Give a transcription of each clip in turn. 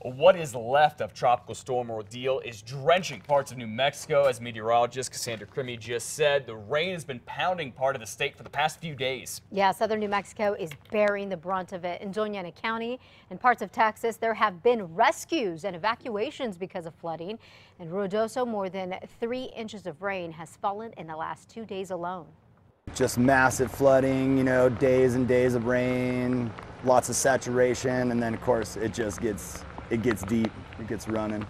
What is left of Tropical Storm Ordeal is drenching parts of New Mexico. As meteorologist KRQE just said, the rain has been pounding part of the state for the past few days. Yeah, southern New Mexico is bearing the brunt of it. In Doña County and parts of Texas, there have been rescues and evacuations because of flooding. In Ruidoso, more than 3 inches of rain has fallen in the last 2 days alone. Just massive flooding, days and days of rain, lots of saturation, and then of course it gets deep, it gets running.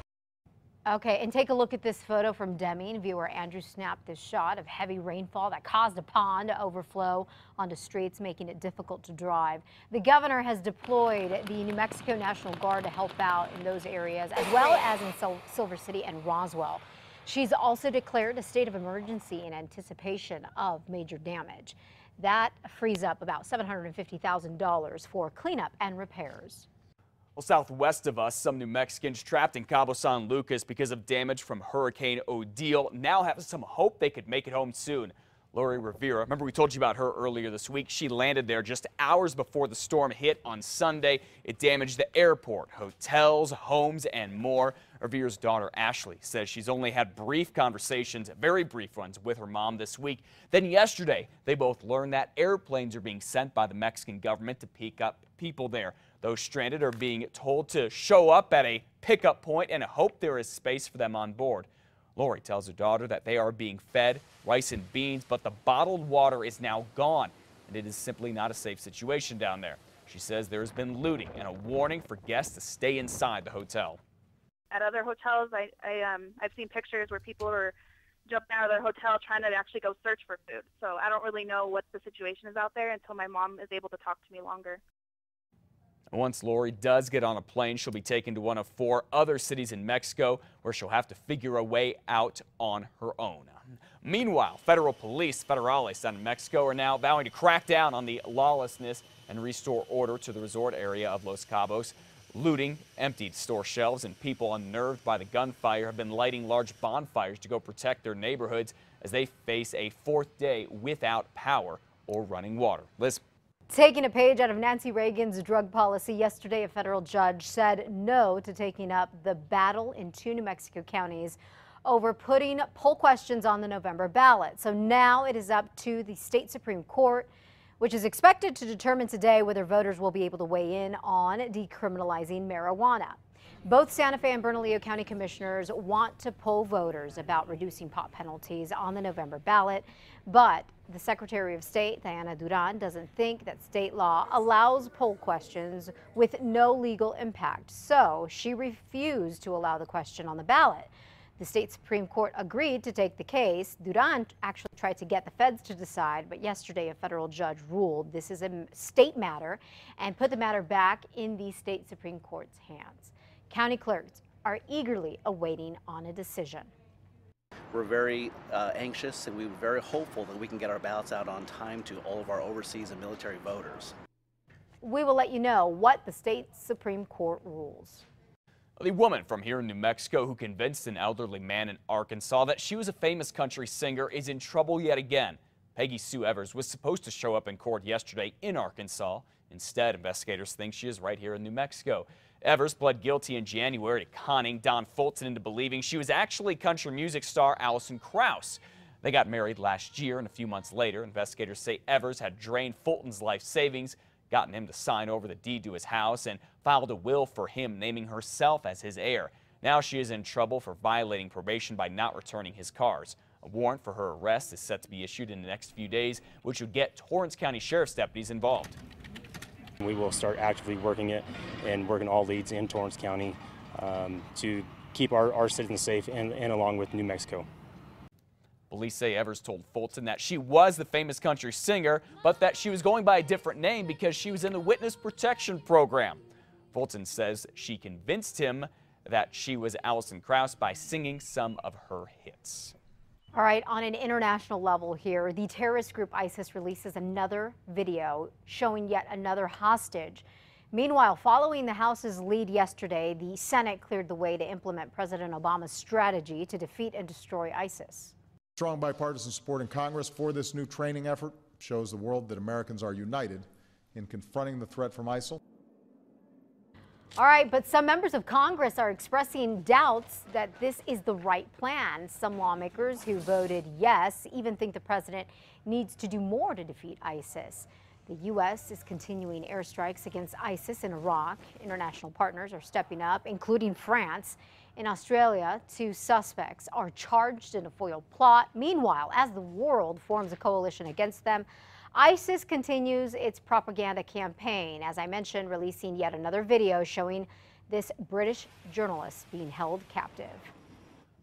Okay, and take a look at this photo from Deming. Viewer Andrew snapped this shot of heavy rainfall that caused a pond to overflow onto streets, making it difficult to drive. The governor has deployed the New Mexico National Guard to help out in those areas, as well as in Silver City and Roswell. She's also declared a state of emergency in anticipation of major damage. That frees up about $750,000 for cleanup and repairs. Well, southwest of us, some New Mexicans trapped in Cabo San Lucas because of damage from Hurricane Odile now have some hope they could make it home soon. Lori Rivera, remember we told you about her earlier this week. She landed there just hours before the storm hit on Sunday. It damaged the airport, hotels, homes, and more. Rivera's daughter, Ashley, says she's only had brief conversations, very brief ones, with her mom this week. Then yesterday, they both learned that airplanes are being sent by the Mexican government to pick up people there. Those stranded are being told to show up at a pickup point and hope there is space for them on board. Lori tells her daughter that they are being fed rice and beans, but the bottled water is now gone, and it is simply not a safe situation down there. She says there has been looting and a warning for guests to stay inside the hotel. At other hotels, I've seen pictures where people are jumping out of their hotel trying to actually go search for food. So I don't really know what the situation is out there until my mom is able to talk to me longer. Once Lori does get on a plane, she'll be taken to one of 4 other cities in Mexico where she'll have to figure a way out on her own. Meanwhile, federal police, federales down in Mexico, are now vowing to crack down on the lawlessness and restore order to the resort area of Los Cabos. Looting, emptied store shelves, and people unnerved by the gunfire have been lighting large bonfires to go protect their neighborhoods as they face a 4th day without power or running water. Liz. Taking a page out of Nancy Reagan's drug policy, yesterday a federal judge said no to taking up the battle in 2 New Mexico counties over putting poll questions on the November ballot. So now it is up to the state Supreme Court, which is expected to determine today whether voters will be able to weigh in on decriminalizing marijuana. Both Santa Fe and Bernalillo County commissioners want to poll voters about reducing pot penalties on the November ballot, but the Secretary of State, Diana Duran, doesn't think that state law allows poll questions with no legal impact, so she refused to allow the question on the ballot. The state Supreme Court agreed to take the case. Duran actually tried to get the feds to decide, but yesterday a federal judge ruled this is a state matter and put the matter back in the state Supreme Court's hands. County clerks are eagerly awaiting on a decision. We're very anxious and we're very hopeful that we can get our ballots out on time to all of our overseas and military voters. We will let you know what the state Supreme Court rules. The woman from here in New Mexico who convinced an elderly man in Arkansas that she was a famous country singer is in trouble yet again. Peggy Sue Evers was supposed to show up in court yesterday in Arkansas. Instead, investigators think she is right here in New Mexico. Evers pled guilty in January to conning Don Fulton into believing she was actually country music star Alison Krauss. They got married last year, and a few months later, investigators say Evers had drained Fulton's life savings, gotten him to sign over the deed to his house, and filed a will for him, naming herself as his heir. Now she is in trouble for violating probation by not returning his cars. A warrant for her arrest is set to be issued in the next few days, which would get Torrance County Sheriff's deputies involved. We will start actively working it and working all leads in Torrance County to keep our citizens safe and along with New Mexico. Police say Evers told Fulton that she was the famous country singer, but that she was going by a different name because she was in the witness protection program. Fulton says she convinced him that she was Alison Krauss by singing some of her hits. All right, on an international level here, the terrorist group ISIS releases another video showing yet another hostage. Meanwhile, following the House's lead yesterday, the Senate cleared the way to implement President Obama's strategy to defeat and destroy ISIS. Strong bipartisan support in Congress for this new training effort shows the world that Americans are united in confronting the threat from ISIL. All right, but some members of Congress are expressing doubts that this is the right plan. Some lawmakers who voted yes even think the president needs to do more to defeat ISIS. The U.S. is continuing airstrikes against ISIS in Iraq. International partners are stepping up, including France. In Australia, 2 suspects are charged in a foil plot. Meanwhile, as the world forms a coalition against them, ISIS continues its propaganda campaign, as I mentioned, releasing yet another video showing this British journalist being held captive.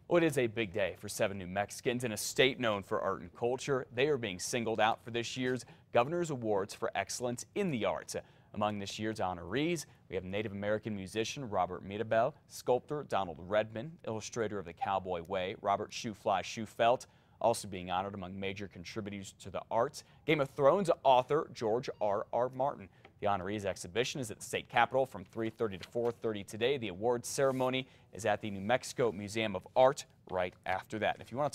Well, it is a big day for 7 New Mexicans in a state known for art and culture. They are being singled out for this year's Governor's Awards for Excellence in the Arts. Among this year's honorees, we have Native American musician Robert Mirabel, sculptor Donald Redman, illustrator of The Cowboy Way, Robert Shoefly Shoefelt. Also being honored among major contributors to the arts, Game of Thrones author George R.R. Martin. The honorees exhibition is at the state capitol from 3:30 to 4:30 today. The awards ceremony is at the New Mexico Museum of Art right after that. And if you want to